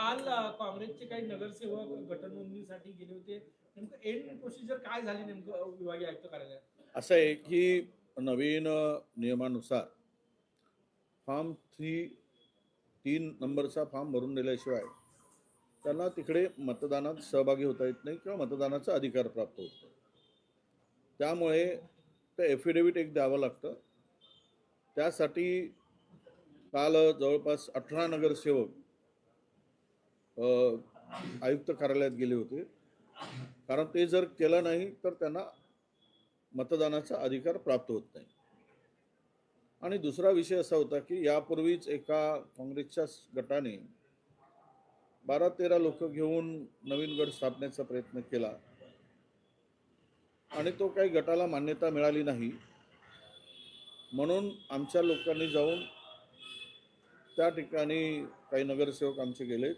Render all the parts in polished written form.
काल काँग्रेसचे काही नगरसेवक गटनोंदणीसाठी गेले होते, नेमकं एंड प्रोसिजर काय झाली नेमकं विभागीय आयुक्त कार्यालयात? असं आहे की नवीन नियमानुसार फॉर्म 3 नंबरचा फॉर्म भरून दिल्याशिवाय त्यांना तिकडे मतदानात सहभागी होता येत नाही किंवा मतदानाचा अधिकार प्राप्त होत नाही. त्यामुळे ते एफिडेव्हिट एक द्यावं लागतं. त्यासाठी काल जवळपास 18 नगरसेवक आयुक्त कार्यालयात गेले होते, कारण ते जर केलं नाही तर त्यांना मतदानाचा अधिकार प्राप्त होत नाही. आणि दुसरा विषय असा होता की यापूर्वीच एका काँग्रेसच्या गटाने 12-13 लोक घेऊन नवीन गट स्थापनेचा प्रयत्न केला आणि तो काही गटाला मान्यता मिळाली नाही. म्हणून आमच्या लोकांनी जाऊन त्या ठिकाणी काही नगरसेवक आमचे गेले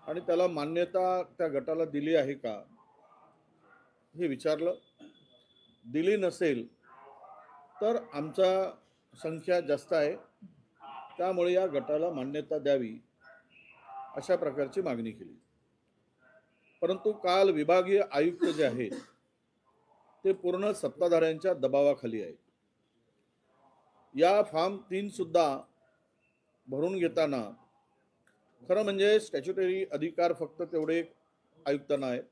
आणि त्याला मान्यता त्या गटाला दिली आहे का हे विचारलं. दिली नसेल तर आमचा संख्या जास्त आहे, त्यामुळे या गटाला मान्यता द्यावी अशा प्रकारची मागणी केली. परंतु काल विभागीय आयुक्त जे आहेत ते पूर्ण सत्ताधाऱ्यांच्या दबावाखाली आहेत. या फॉर्म 3 सुद्धा भरून घेताना खरं म्हणजे स्टॅच्युटरी अधिकार फक्त तेवढे आयुक्तांना आहेत.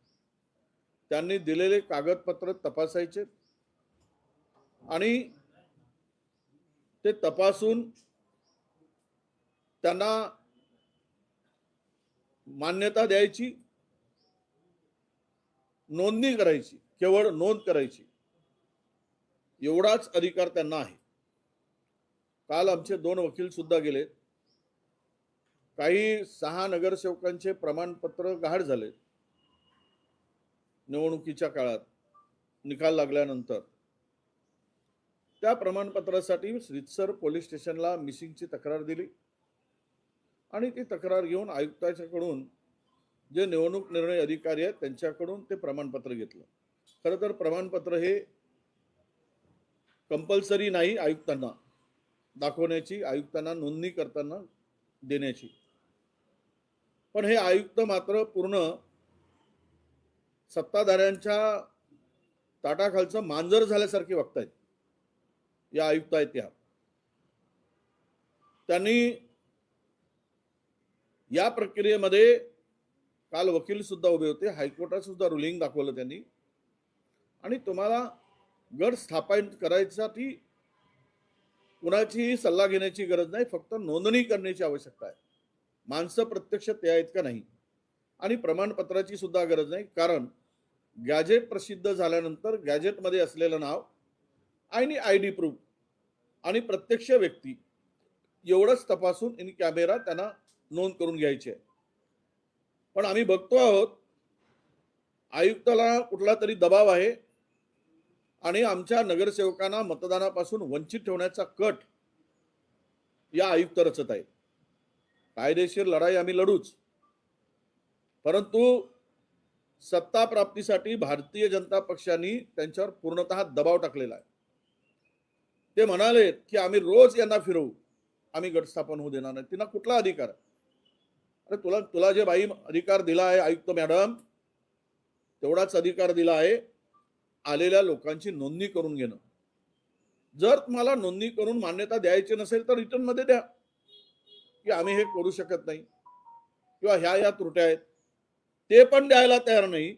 त्यांनी दिलेले कागदपत्र तपासायचे आणि ते तपासून त्यांना मान्यता द्यायची, नोंदणी करायची, केवळ नोंद करायची, एवढाच अधिकार त्यांना आहे. काल आमचे 2 वकील सुद्धा गेले. काही 6 नगरसेवकांचे प्रमाणपत्र गहाळ झाले निवडणुकीच्या काळात निकाल लागल्यानंतर. त्या प्रमाणपत्रासाठी रितसर पोलीस स्टेशनला मिसिंगची तक्रार दिली आणि ती तक्रार घेऊन आयुक्ताच्याकडून जे निवडणूक निर्णय अधिकारी आहेत त्यांच्याकडून ते प्रमाणपत्र घेतलं. खरं तर प्रमाणपत्र हे कंपल्सरी नाही आयुक्तांना दाखवण्याची, आयुक्तांना नोंदणी करताना देण्याची, पण हे आयुक्त मात्र पूर्ण सत्ताधाऱ्यांच्या ताटाखालचं मांजर झाल्यासारखे वागतायत. या आयुक्त आहेत त्यांनी या प्रक्रियेमध्ये काल वकील सुद्धा उभे होते, हायकोर्टात सुद्धा रुलिंग दाखवलं त्यांनी. आणि तुम्हाला गट स्थापन करायसाठी कुणाचीही सल्ला घेण्याची गरज नाही, फक्त नोंदणी करण्याची आवश्यकता आहे. माणसं प्रत्यक्ष ते आहेत का नाही, आणि प्रमाणपत्राची सुद्धा गरज नाही, कारण गॅजेट प्रसिद्ध झाल्यानंतर गॅजेटमध्ये असलेलं नाव आणि ID प्रूफ आणि प्रत्यक्ष व्यक्ती एवढंच तपासून इन कॅमेरा त्यांना नोंद करून घ्यायची आहे. पण आम्ही बघतो आहोत आयुक्ताला कुठला तरी दबाव आहे आणि आमच्या नगरसेवकांना मतदानापासून वंचित ठेवण्याचा कट या आयुक्त रचत आहेत. कायदेशीर लढाई आम्ही लढूच, परंतु सत्ता प्राप्तीसाठी भारतीय जनता पक्षाने त्यांच्यावर पूर्णतः दबाव टाकलेला आहे. ते म्हणाले की आम्ही रोज यांना फिरवू, आम्ही गट स्थापन होऊ देणार नाही. तिला कुठला अधिकार? अरे तुला जे बाई अधिकार दिला आहे आयुक्त मॅडम, तेवढाच अधिकार दिला आहे आलेल्या लोकांची नोंदणी करून घेणं. जर तुम्हाला नोंदणी करून मान्यता द्यायची नसेल तर रिटर्न मध्ये द्या की आम्ही हे करू शकत नाही किंवा ह्या त्रुट्या आहेत. ते पण द्यायला तयार नाही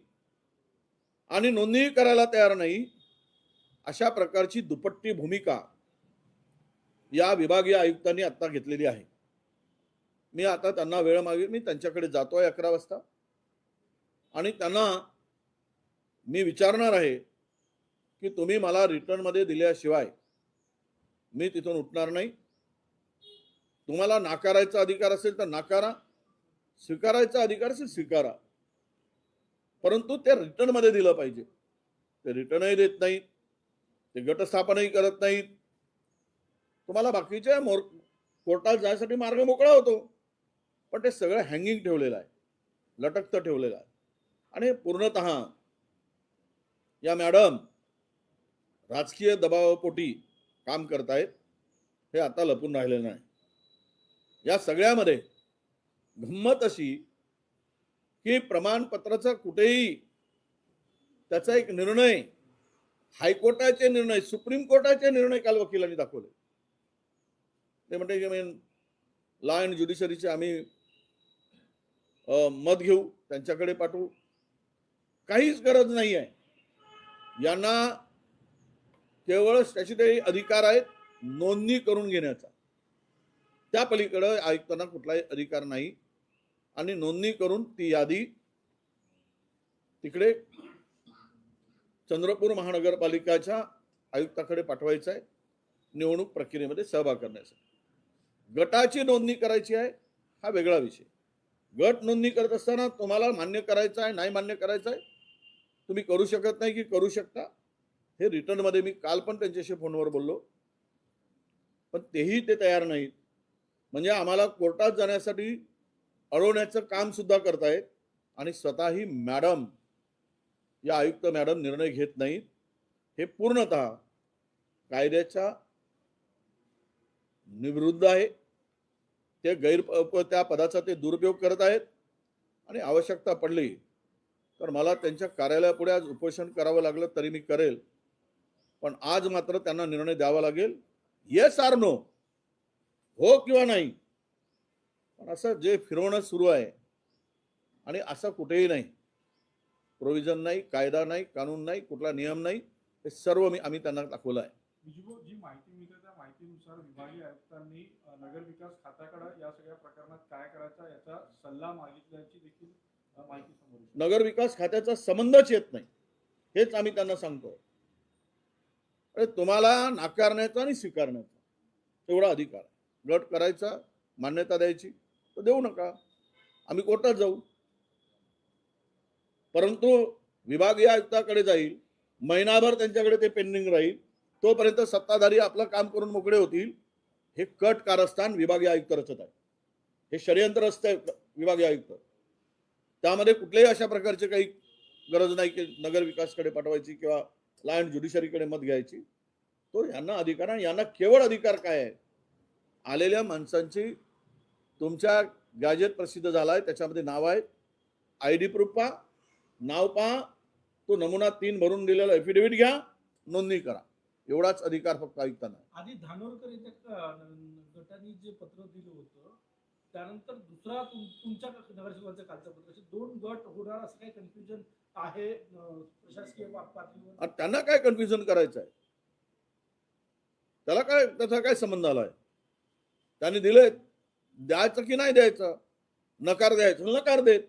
आणि नोंदणी करायला तयार नाही. अशा प्रकारची दुपट्टी भूमिका या विभागीय आयुक्तांनी आता घेतलेली आहे. मी आता त्यांना वेळ मागेल, मी त्यांच्याकडे जातोय 11 वाजता आणि त्यांना मी विचारणार आहे की तुम्ही मला रिटर्न मध्ये दिल्याशिवाय मी तिथून उठणार नाही. तुम्हाला नाकारायचा अधिकार असेल तर नाकारा, स्वीकारायचा अधिकार असेल स्वीकारा, परंतु ते रिटर्न मध्ये दिलं पाहिजे. ते रिटर्नही देत नाहीत, ते गटस्थापनही करत नाहीत. तुम्हाला बाकीच्या कोर्टात जायसाठी मार्ग मोकळा होतो, पण ते सगळं हँगिंग ठेवलेलं आहे, लटकतं ठेवलेलं आहे. आणि पूर्णतः या मॅडम राजकीय दबावापोटी काम करतायत, हे आता लपून राहिलेलं नाही. या सगळ्यामध्ये गंमत अशी की प्रमाणपत्राचा कुठेही त्याचा एक निर्णय, हायकोर्टाचे निर्णय, सुप्रीम कोर्टाचे निर्णय काल वकिलांनी दाखवले. ते म्हणते की लॉ अँड ज्युडिशरीचे आम्ही मत घेऊ, त्यांच्याकडे पाठवू. काहीच गरज नाही आहे. यांना केवळ स्टॅच्युटरी अधिकार आहेत नोंदणी करून घेण्याचा. त्या पलीकडे आयुक्तांना कुठलाही अधिकार नाही. आणि नोंदणी करून ती यादी तिकडे चंद्रपूर महानगरपालिकाच्या आयुक्ताकडे पाठवायचं आहे निवडणूक प्रक्रियेमध्ये सहभाग करण्यासाठी. गटाची नोंदणी करायची आहे हा वेगळा विषय. गट नोंदणी करत असताना तुम्हाला मान्य करायचं आहे, नाही मान्य करायचं आहे, तुम्ही करू शकत नाही की करू शकता. हे रिटर्नमध्ये मी काल पण त्यांच्याशी फोनवर बोललो, पण तेही ते तयार नाहीत. म्हणजे आम्हाला कोर्टात जाण्यासाठी अडवण्याचं काम सुद्धा करतायत. आणि स्वतःही मॅडम, या आयुक्त मॅडम निर्णय घेत नाहीत. हे पूर्णतः कायद्याच्या विरुद्ध आहे. ते त्या पदाचा ते दुरुपयोग करत आहेत. आणि आवश्यकता पडली तर मला त्यांच्या कार्यालयापुढे आज उपोषण करावं लागलं तरी मी करेल. पण आज मात्र त्यांना निर्णय द्यावा लागेल, येस आर नो, हो किंवा नाही. पण असं जे फिरवणं सुरू आहे आणि असं कुठेही नाही, प्रोव्हिजन नाही, कायदा नाही, कानून नाही, कुठला नियम नाही, हे सर्व आम्ही त्यांना दाखवलं आहे. जी माहिती मिळते त्या माहितीनुसार विभागीय आयुक्तांनी नगर विकास खात्याकडे या सगळ्या प्रकरणात काय करायचा याचा सल्ला मागितल्याची देखील माहिती समोर येते. नगर विकास खात्याचा संबंधच येत नाही, हेच आम्ही त्यांना सांगतो. अरे तुम्हाला नाकारण्याचा आणि स्वीकारण्याचा एवढा अधिकार आहे. गट करायचा, मान्यता द्यायची तर देऊ नका, आम्ही कोर्टात जाऊ. परंतु विभागीय आयुक्ताकडे जाईल, महिनाभर त्यांच्याकडे ते पेंडिंग राहील, तोपर्यंत सत्ताधारी आपलं काम करून मोकळे होतील. हे कट कारस्थान विभागीय आयुक्त रचत आहे. हे षडयंत्र असतं विभागीय आयुक्त. त्यामध्ये कुठल्याही अशा प्रकारचे काही गरज नाही की नगर विकासकडे पाठवायची किंवा लॉ अँड ज्युडिशरीकडे मत घ्यायची. तो यांना अधिकार आहे. यांना केवळ अधिकार काय आहे, आलेल्या माणसांची तुमच्या गॅजेट प्रसिद्ध झाला आहे, त्याच्यामध्ये नाव आहे, ID प्रूफ पहा, नाव पहा, तो नमुना 3 भरून दिलेला एफिडेव्हिट घ्या, नोंदणी करा. एवढाच अधिकार फक्त आयुक्तांना. आधी धानोरकर यांच्या गटाने जे पत्र दिलं होतं त्यानंतर दुसरा तुमच्या नगरसेवकांचं कालचं पत्र, असे 2 गट होणार असं काही कन्फ्युजन आहे प्रशासकीय पातळीवर. आणि त्यांना काय कन्फ्युजन करायचं आहे, त्याला काय, त्याचा काय संबंध आलाय? त्यांनी दिले, द्यायचं की नाही द्यायचं, नकार द्यायचं नकार देत,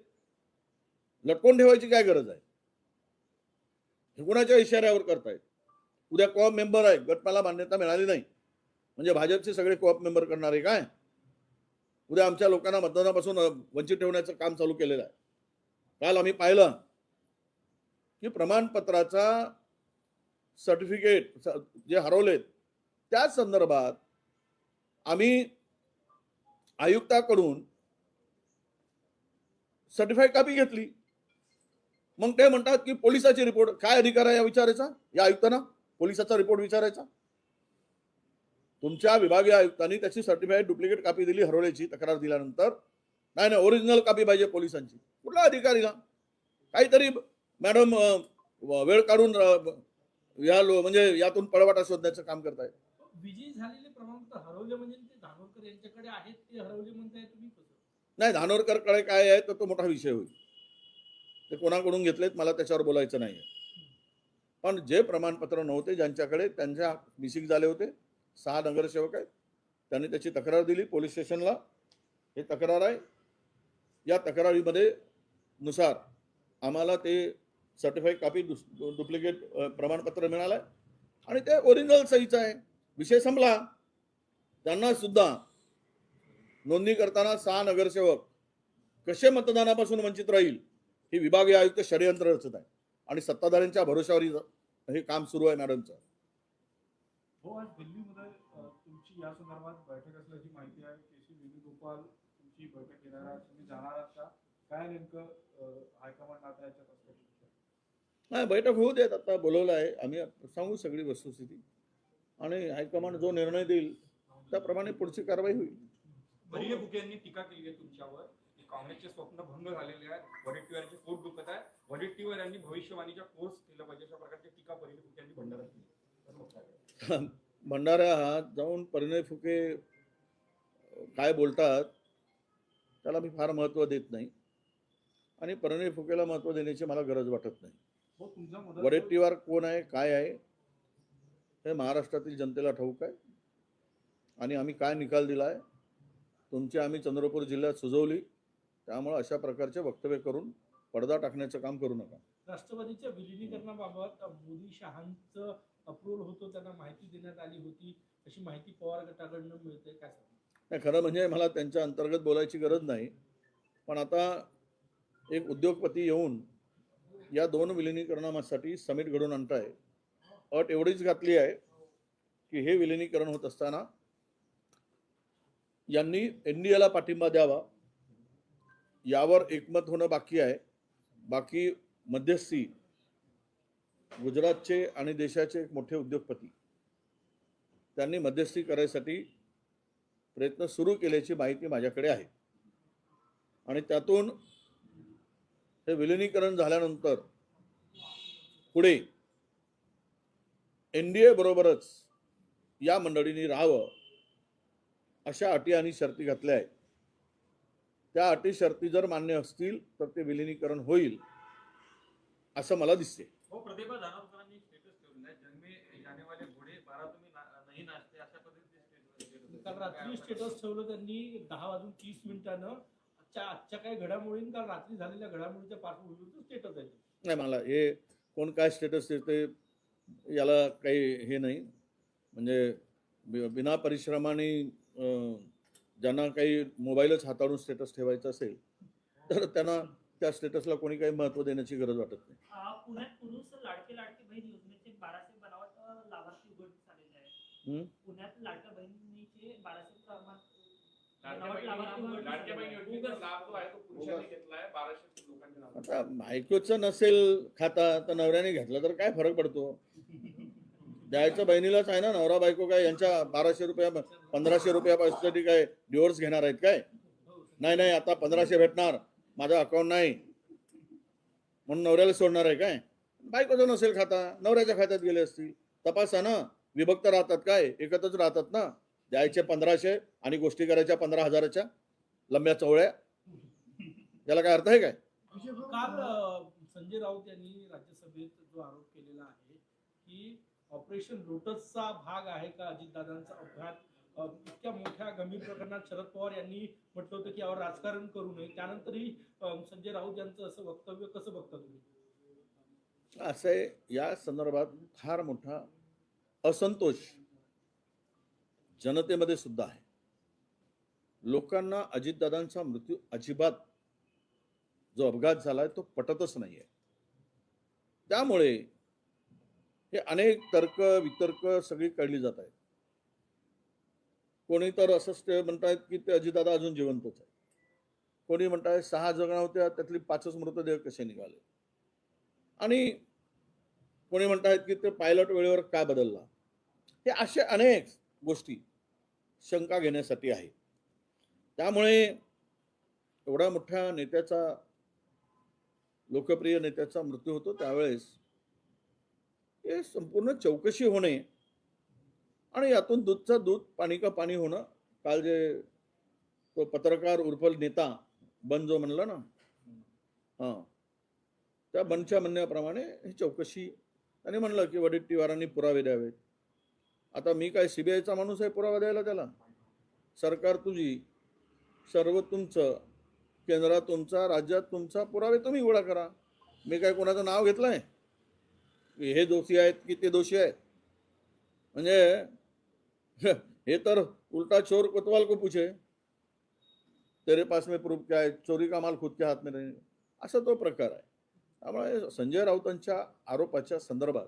लटकून ठेवायची काय गरज आहे? हे कुणाच्या इशाऱ्यावर करतायत? उद्या कोऑप मेंबर आहे, गट मला मान्यता मिळाली नाही म्हणजे भाजपचे सगळे कोऑप मेंबर करणार आहे काय? उद्या आमच्या लोकांना मतदानापासून वंचित ठेवण्याचं काम चालू केलेलं आहे. काल आम्ही पाहिलं की प्रमाणपत्राचा सर्टिफिकेट जे हरवलेत त्या संदर्भात आम्ही आयुक्ताकडून सर्टिफाईड कॉपी घेतली. मग ते म्हणतात की पोलिसाची रिपोर्ट. काय अधिकार आहे या विचारायचा, या आयुक्तांना पोलिसाचा रिपोर्ट विचारायचा? तुमच्या विभागीय आयुक्तांनी त्याची सर्टिफाईड डुप्लिकेट कॉपी दिली हरवल्याची तक्रार दिल्यानंतर. नाही नाही, ओरिजिनल कॉपी पाहिजे पोलिसांची. कुठला अधिकारीला काहीतरी मॅडम वेळ काढून म्हणजे यातून पळवाटा शोधण्याचं काम करतायत. विजयी झालेले प्रमाणपत्र हरवले म्हणजे ते धानोरकर यांच्याकडे आहेत, ते हरवले म्हणताय तुम्ही कसं? नाही, धानोरकरकडे काय आहे तर तो मोठा विषय होईल. ते कोणाकडून घेतलेत मला त्याच्यावर बोलायचं नाही. पण जे प्रमाणपत्र नव्हते ज्यांच्याकडे, त्यांच्या मिसिंग झाले होते, 6 नगरसेवक आहेत, त्यांनी त्याची तक्रार दिली पोलीस स्टेशनला. हे तक्रार आहे. या तक्रारीमध्ये नुसार आम्हाला ते सर्टिफाईड कॉपी डुप्लिकेट प्रमाणपत्र मिळालंय आणि ते ओरिजिनल सहीचं आहे. विषय संपला. त्यांना सुद्धा नोंदणी करताना 6 नगरसेवक कसे मतदानापासून वंचित राहील ही विभागीय आयुक्त षडयंत्र रचत आहे आणि सत्ताधाऱ्यांच्या भरोशावर हे काम सुरू आहे मॅडमचं. हो, आज दिल्लीमध्ये तुमची या संदर्भात बैठक असल्याची माहिती आहे. केसी वेणुगोपाल तुमची बैठक घेणार आहात, तुम्ही जाणार आहात का? काय नेमकं हायकमांड आता याच्यात असतं? नाही, बैठक होऊ देत. आता बोलवलं आहे, आम्ही सांगू सगळी वस्तुस्थिती आणि हायकमांड जो निर्णय देईल त्याप्रमाणे पुढची कारवाई होईल. बरिये बुके यांनी टीका केली आहे तुमच्यावर की काँग्रेसचे स्वप्न भंग झालेले आहेत, वडेट्टीवारांचे पोट दुखत आहे, वडेट्टीवार यांनी भविष्यवाणीचा कोर्स केला पाहिजे, अशा प्रकारची टीका परिणय फुके यांनी भंडाऱ्यात केली. कसं बघताय? भंडारा जाऊन परिणय फुके काय बोलतात त्याला मी फार महत्त्व देत नाही आणि परिणय फुकेला महत्त्व देण्याची मला गरज वाटत नाही. हो, तुमच्या मदत वडेट्टीवार कोण आहे काय आहे हे महाराष्ट्रातील जनतेला ठाऊक आहे आणि आम्ही काय निकाल दिला आहे तुमची आम्ही चंद्रपूर जिल्ह्यात सुचवली. त्यामुळे अशा प्रकारचे वक्तव्य करून पडदा टाकण्याचं काम करू नका. राष्ट्रवादीच्या विलिनीकरणाबाबत मोदी शहांचं अप्रुव्हल होतं, त्यांना माहिती देण्यात आली होती, अशी माहिती पवार गटाकडनं मिळते, काय सांगा? नाही, खरं म्हणजे मला त्यांच्या अंतर्गत बोलायची गरज नाही, पण आता एक उद्योगपती येऊन या दोन विलिनीकरणासाठी समिट घडवून आणताय. अट एवढीच घातली आहे की हे विलिनीकरण होत असताना यांनी एनडीएला पाठिंबा द्यावा, यावर एकमत होणं बाकी आहे. बाकी मध्यस्थी गुजरातचे आणि देशाचे एक मोठे उद्योगपती त्यांनी मध्यस्थी करायसाठी प्रयत्न सुरू केल्याची माहिती माझ्याकडे आहे आणि त्यातून हे विलिनीकरण झाल्यानंतर पुढे एनडीए बरोबरच या मंडळींनी राहावं अशा अटी आणि शर्ती घातल्या आहेत. त्या अटी शर्ती जर मान्य असतील तर ते विलिनीकरण होईल असं मला दिसते. हो, प्रतिभा जानोरकरांनी स्टेटस ठेवलेला आहे, जन्मे जाने वाले घोडे 12 तुम्ही नाही नाचते, अशा पद्धतीने काल रात्री स्टेटस ठेवलं त्यांनी 10:30 आजच्या काही घडामोडी, काल रात्री झालेल्या घडामोडीच्या पार्श्वभूमीवर स्टेटस आहे. नाही, मला हे कोण काय स्टेटस देते याला काही हे नाही. म्हणजे बिना परिश्रमाने ज्यांना काही मोबाईलच हाताळून स्टेटस ठेवायचं असेल तर त्यांना त्या स्टेटसला कोणी काही महत्त्व देण्याची गरज वाटत नाही. पुण्यात पुरुष लाडकी बहीण योजनेचे 1200 बनावट लाभार्थी उघडकीस आलेले आहेत. पुण्यात लाडक्या बहिणीचे 1200 लाडक्या बहीण योजनेचा लाभ जो आहे तो पुरुषांनी घेतलाय, 1200 लोकांच्या नावावर. आता बायकोचं नसेल खाता तर नवऱ्याने घेतला तर काय फरक पडतो? द्यायचं बहिणीलाच आहे ना. नवरा बायको काय यांच्या 1200 रुपया 1500 रुपयापासून काय डिवोर्स घेणार आहेत काय? नाही, आता 1500 भेटणार, माझं अकाउंट नाही म्हणून नवऱ्याला सोडणार आहे काय? बायकोचं नसेल खाता, नवऱ्याच्या खात्यात गेले असतील. तपासा ना, विभक्त राहतात काय, एकत्रच राहतात ना. द्यायचे 1500 आणि गोष्टी करायच्या 15,000च्या लंब्या चवळ्या, याला काय अर्थ आहे काय? काल संजय राऊत यांनी राज्यसभेत जो आरोप केलेला आहे की ऑपरेशन लोटसचा भाग आहे का अजितदादांचा अपघात, इतक्या मोठ्या गंभीर प्रकरणात शरद पवार यांनी म्हटलं होतं की यावर राजकारण करू नये, त्यानंतरही संजय राऊत यांचं असं वक्तव्य कसं बघता तुम्ही? असं आहे, या संदर्भात फार मोठा असंतोष जनतेमध्ये सुद्धा आहे. लोकांना अजितदादांचा मृत्यू अजिबात जो अपघात झालाय तो पटतच नाहीये. त्यामुळे हे अनेक तर्क वितर्क सगळी कळली जात आहेत. कोणी तर असं म्हणतायत की ते अजितदादा अजून जिवंतच आहे, कोणी म्हणतायत 6 जण होत्या त्यातली 5च मृतदेह कसे निघाले, आणि कोणी म्हणतायत की ते पायलट वेळेवर काय बदलला. हे असे अनेक गोष्टी शंका घेण्यासाठी आहे. त्यामुळे एवढ्या मोठ्या नेत्याचा, लोकप्रिय नेत्याचा मृत्यू होतो त्यावेळेस हे संपूर्ण चौकशी होणे आणि यातून दूधचा दूध पाणी का पाणी होणं. काल जे तो पत्रकार उर्फ नेता बन जो म्हणला ना, त्या बनच्या म्हणण्याप्रमाणे ही चौकशी त्याने म्हणलं की वडेट्टीवारांनी पुरावे द्यावेत. आता मी काय सीबीआयचा माणूस आहे पुरावा द्यायला त्याला? सरकार तुझी, सर्व तुमचं, केंद्रात तुमचा, राज्यात तुमचा, पुरावे तुम्ही गोळा करा. मी काय कोणाचं नाव घेतलंय की हे दोषी आहेत की ते दोषी आहेत? म्हणजे हे तर उलटा चोर कोतवाल को पूछे, तेरे पास में प्रूफ क्या है, चोरी का माल खुद के हात में नाही, असा तो प्रकार आहे. त्यामुळे संजय राऊतांच्या आरोपाच्या संदर्भात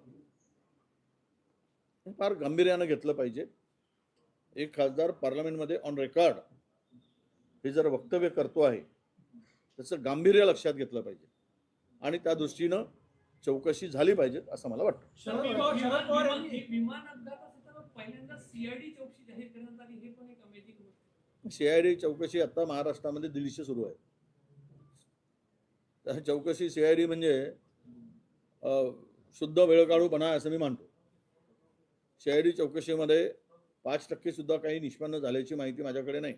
फार गांभीर्यानं घेतलं पाहिजे. एक खासदार पार्लमेंटमध्ये ऑन रेकॉर्ड हे जर वक्तव्य करतो आहे त्याचं गांभीर्य लक्षात घेतलं पाहिजे आणि त्या दृष्टीनं चौकशी झाली पाहिजे असं मला वाटतं. विमान अपघाताचा पहिल्यांदा सीआयडी चौकशी जाहीर करण्यात आली, हे पण एक अमेझिंग गोष्ट. सीआयडी चौकशी आता महाराष्ट्रामध्ये दिल्लीशी सुरू आहे. चौकशी CID म्हणजे शुद्ध वेळ काढूपणा असं मी मानतो. CID चौकशीमध्ये 5% सुद्धा काही निष्पन्न झाल्याची माहिती माझ्याकडे नाही.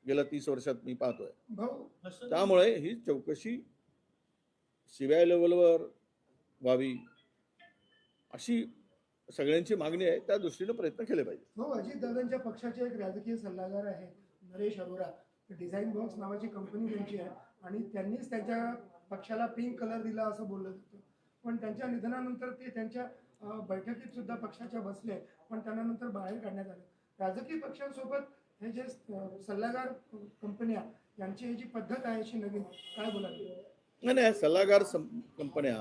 गेल्या 30 वर्षात मी पाहतोय. भाऊ त्यामुळे ही चौकशी CBI लेवलवर व्हावी अशी सगळ्यांची मागणी आहे. त्या दृष्टीने प्रयत्न केले पाहिजे. भाऊ अजितदादांच्या पक्षाचे एक राजकीय सल्लागार आहेत नरेश अरोरा. डिझाईन बॉक्स नावाची कंपनी त्यांची आहे आणि त्यांनीच त्यांच्या पक्षाला पिंक कलर दिला असं बोललं जातं. पण त्यांच्या निधनानंतर ते त्यांच्या बैठकीत सुद्धा पक्षाच्या बसले, पण त्यांना नंतर बाहेर काढण्यात आलं. राजकीय पक्षांसोबत हे जे सल्लागार कंपन्या यांची ही जी पद्धत आहे अशी नवीन, काय बोलाल? नाही, सल्लागार कंपन्या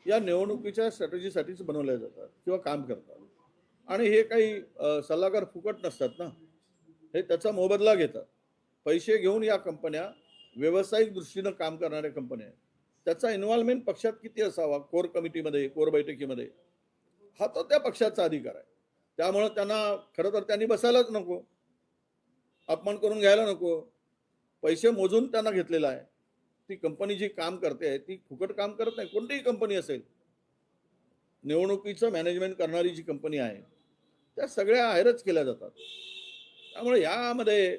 या निवडणुकीच्या स्ट्रॅटेजीसाठीच बनवल्या जातात किंवा काम करतात. आणि हे काही सल्लागार फुकट नसतात ना, हे त्याचा मोबदला घेतात. पैसे घेऊन या कंपन्या व्यावसायिक दृष्टीनं काम करणाऱ्या कंपन्या आहेत. त्याचा इन्व्हॉल्वमेंट पक्षात किती असावा, कोर कमिटीमध्ये, कोर बैठकीमध्ये, हा तो त्या पक्षाचा अधिकार आहे. त्यामुळे त्यांना खरं तर त्यांनी बसायलाच नको, अपमान करून घ्यायला नको. पैसे मोजून त्यांना घेतलेला आहे. ती कंपनी जी काम करते आहे ती फुकट काम करत नाही. कोणतीही कंपनी असेल, निवडणुकीचं मॅनेजमेंट करणारी जी कंपनी आहे त्या सगळ्या हायरच केल्या जातात. त्यामुळे यामध्ये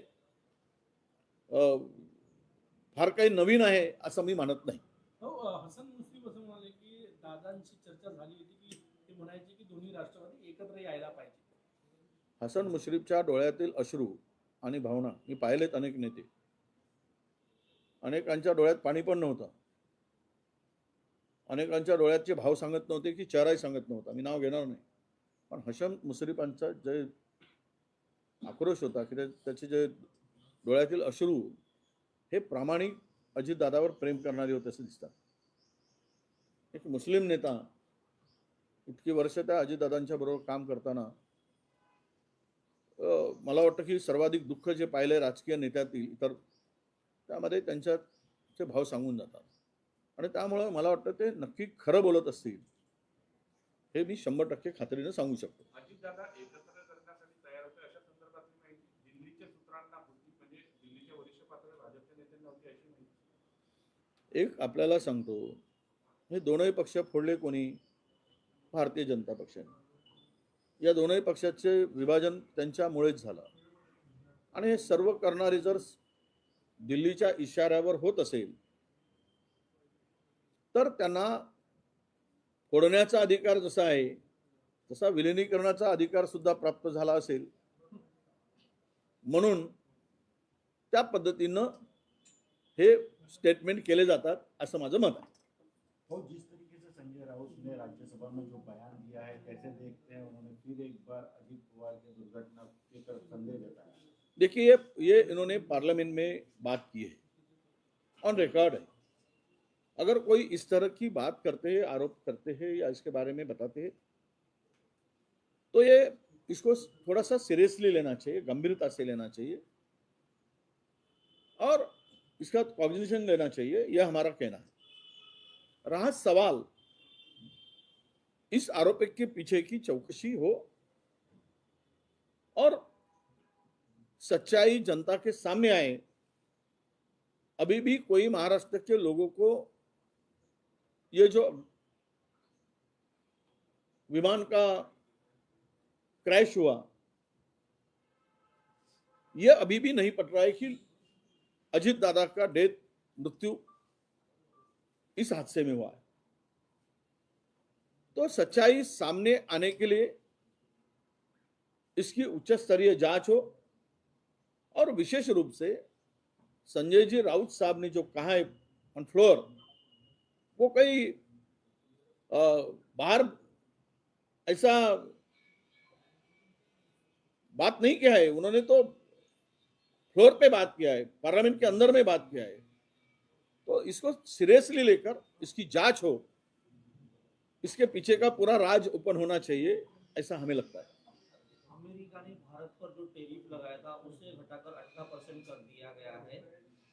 फार काही नवीन आहे असं मी मानत नाही. हो, हसन मुश्रीफ असं म्हणाले की दादांशी चर्चा झाली होती की ते म्हणायचे की दोन्ही राष्ट्रवादी एकत्र यायला पाहिजे. हसन मुश्रीफच्या डोळ्यातील अश्रू आणि भावना मी पाहिलेत. अनेक नेते, अनेकांच्या डोळ्यात पाणी पण नव्हतं. अनेकांच्या डोळ्याचे भाव सांगत नव्हते की चेहराही सांगत नव्हता. मी नाव घेणार नाही. पण हसन मुश्रीफांचा जे आक्रोश होता की त्याचे जे डोळ्यातील अश्रू हे प्रामाणिक अजितदादावर प्रेम करणारे होते असं दिसतात. एक मुस्लिम नेता इतकी वर्ष त्या अजितदादांच्या बरोबर काम करताना मला वाटतं की सर्वाधिक दुःख जे पाहिले राजकीय नेत्यातील इतर, त्यामध्ये त्यांच्याचे भाव सांगून जातात. आणि त्यामुळं मला वाटतं ते नक्की खरं बोलत असतील हे मी 100% खात्रीने सांगू शकतो. अजितदादा एकत्र करण्यासाठी तयार होते अशा संदर्भातली माहिती दिल्लीच्या सूत्रांना होती, म्हणजे दिल्लीच्या वरिष्ठ पातळीवर भाजपच्या नेत्यांना होती अशी माहिती. एक आपल्याला सांगतो, हे दोनही पक्ष फोडले कोणी? भारतीय जनता पक्षाने. या दोनही पक्षाचे विभाजन त्यांच्यामुळेच झालं. आणि हे सर्व करणारे जर दिल्लीच्या इशाऱ्यावर होत असेल तर त्यांना फोडण्याचा अधिकार जसा आहे तसा विलिनीकरणाचा अधिकार सुद्धा प्राप्त झाला असेल. म्हणून त्या पद्धतीनं हे स्टेटमेंट केले जातात असं माझं मत आहे. और जिस तरीके से संजय राउत ने राज्यसभा में जो बयान दिया है, कैसे देखते हैं? उन्होंने फिर एक बार अजीत पवार की दुर्घटना की तरफ संदेह जताया. देखिए, ये इन्होंने पार्लियामेंट में बात की है, ऑन रिकॉर्ड है. अगर कोई इस तरह की बात करते हैं, आरोप करते हैं या इसके बारे में बताते हैं तो ये इसको थोड़ा सा सीरियसली लेना चाहिए, गंभीरता से लेना चाहिए और इसका कॉग्निशन लेना चाहिए. यह हमारा कहना है. रहा सवाल इस आरोप के पीछे की चौकसी हो और सच्चाई जनता के सामने आए. अभी भी कोई महाराष्ट्र के लोगों को ये जो विमान का क्रैश हुआ ये अभी भी नहीं पट रहा है कि अजित दादा का मृत्यु इस हादसे में हुआ है. तो सच्चाई सामने आने के लिए इसकी उच्च स्तरीय जांच हो और विशेष रूप से संजय जी राउत साहब ने जो कहा है ऑन फ्लोर, वो कई बाहर ऐसा बात नहीं किया है. उन्होंने तो फ्लोर पे बात किया है, पार्लियामेंट के अंदर में बात किया है. तो इसको सीरियसली लेकर इसकी जांच हो, इसके पीछे का पूरा राज ओपन होना चाहिए ऐसा हमें लगता है. अमेरिका ने भारत पर जो टेरिफ लगाया था उसे घटाकर 18% कर दिया गया है.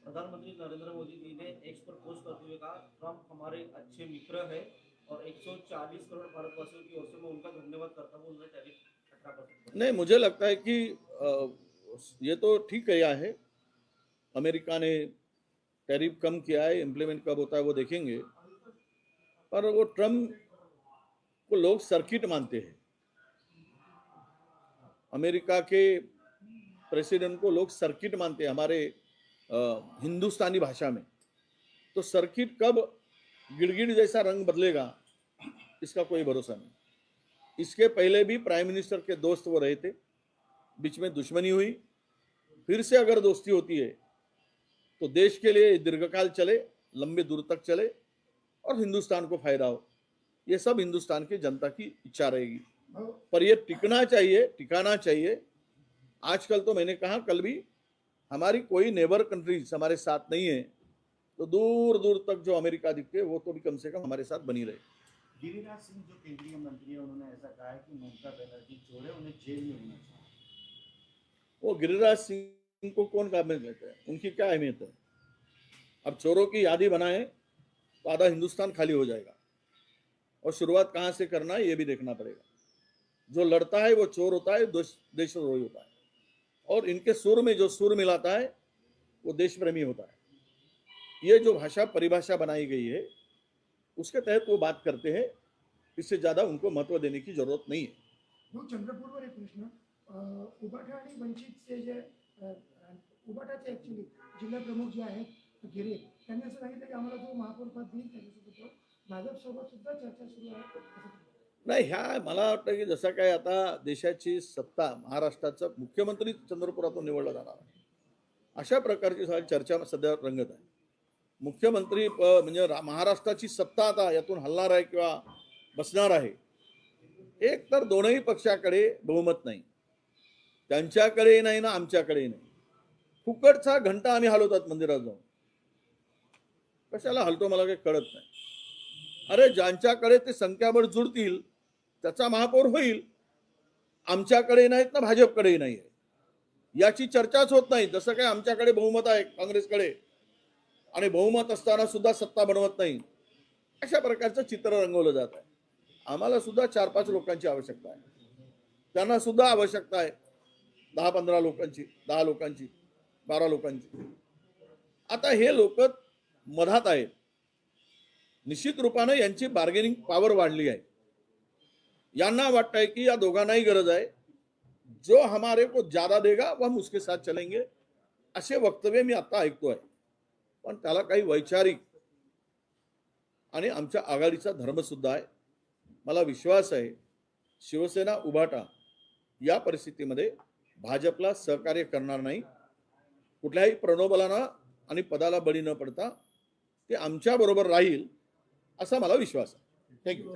प्रधानमंत्री नरेंद्र मोदी जी ने एक्स पर पोस्ट करते हुए कहा ट्रम्प हमारे अच्छे मित्र है और 140 करोड़ भारतवासियों की ओर से मैं उनका धन्यवाद करता हूँ. उन्होंने टेरिफ 18%. नहीं, मुझे लगता है कि ये तो ठीक किया है. अमेरिका ने टैरिफ कम किया है, इम्प्लीमेंट कब होता है वो देखेंगे। पर वो ट्रम्प को लोग सर्किट मानते हैं, अमेरिका के प्रेसिडेंट को लोग सर्किट मानते हैं हमारे हिंदुस्तानी भाषा में। तो सर्किट कब गिड़गिड़ जैसा रंग बदलेगा इसका कोई भरोसा नहीं। इसके पहले भी प्राइम मिनिस्टर के दोस्त वो रहे थे, बीच में दुश्मनी हुई, फिर से अगर दोस्ती होती है तो देश के लिए दीर्घकाल चले, लंबे दूर तक चले और हिंदुस्तान को फायदा हो। ये सब हिंदुस्तान की जनता की इच्छा रहेगी, पर ये टिकना चाहिए, टिकाना चाहिए। आजकल तो मैंने कहा कल भी, हमारी कोई नेबर कंट्रीज हमारे साथ नहीं है, तो दूर दूर तक जो अमेरिका दिखते वो तो भी कम से कम हमारे साथ बनी रहे। गिरिराज सिंह जो केंद्रीय मंत्री है, उन्होंने ऐसा कहा है कि ममता बनर्जी चोर है, उन्हें जेल में होना चाहिए। वो गिरिराज सिंह को कौन काम में लेते हैं, उनकी क्या अहमियत है? अब चोरों की यादी बनाए तो आधा हिंदुस्तान खाली हो जाएगा, और शुरुआत कहाँ से करना है ये भी देखना पड़ेगा। जो लड़ता है वो चोर होता है, देशद्रोही होता है, और इनके सुर में जो सुर मिलाता है वो देश प्रेमी होता है। ये जो भाषा परिभाषा बनाई गई है उसके तहत वो बात करते हैं, इससे ज्यादा उनको महत्व देने की जरूरत नहीं है। चंद्रपूरवर एक प्रश्न, उबाटा आणि वंचितचे जे उबाटाचे ॲक्च्युली जिल्हा प्रमुख जे आहेत गिरे, त्यांनी असं सांगितलं की आम्हाला जो महापौर पद देईल त्याच्यासोबत भाजपसोबत सुद्धा चर्चा सुरू आहे। नाही, ह्या मला वाटतं की जसं काय आता देशाची सत्ता महाराष्ट्राचा मुख्यमंत्री चंद्रपुरातून निवडला जाणार आहे, अशा प्रकारची चर्चा सध्या रंगत आहे। मुख्यमंत्री म्हणजे महाराष्ट्राची सत्ता आता यातून हलणार आहे किंवा बसणार आहे। एक तर दोनही पक्षाकडे बहुमत नाही, त्यांच्याकडे नाही ना आमच्याकडे नाही। फुकटचा घंटा आम्ही हलवतात मंदिरात जाऊन, कशाला हलतो मला काही कळत नाही। अरे ज्यांच्याकडे ते संख्याबळ जुळतील त्याचा महापौर होईल, आमच्याकडे नाहीत ना भाजपकडे नाही आहे, याची चर्चाच होत नाही। जसं काय आमच्याकडे बहुमत आहे काँग्रेसकडे, आणि बहुमत असताना सुद्धा सत्ता बनवत नाही, अशा प्रकारचं चित्र रंगवलं जात आहे। आम्हाला सुद्धा 4-5 लोकांची आवश्यकता आहे, त्यांना सुद्धा आवश्यकता आहे 10-15 लोकांची, 10 लोकांची, 12 लोकांची। आता हे लोक मधात आहेत, निश्चित रूपाने यांची बार्गेनिंग पॉवर वाढली आहे। यांना वाटतंय की या दोघांनाही गरज आहे, जो हमारे को ज्यादा देगा वो हम उसके साथ चलेंगे, असे वक्तव्य मी आता ऐकतोय। पण त्याला काही वैचारिक आणि आमच्या आघाडीचा धर्म सुद्धा आहे। मला विश्वास आहे शिवसेना उभाटा या परिस्थितीमध्ये भाजपला सहकार्य करणार नाही। कुठल्याही प्रलोभनाला आणि पदाला बळी न पडता ते आमच्या बरोबर राहील असा मला विश्वास आहे। थँक्यू।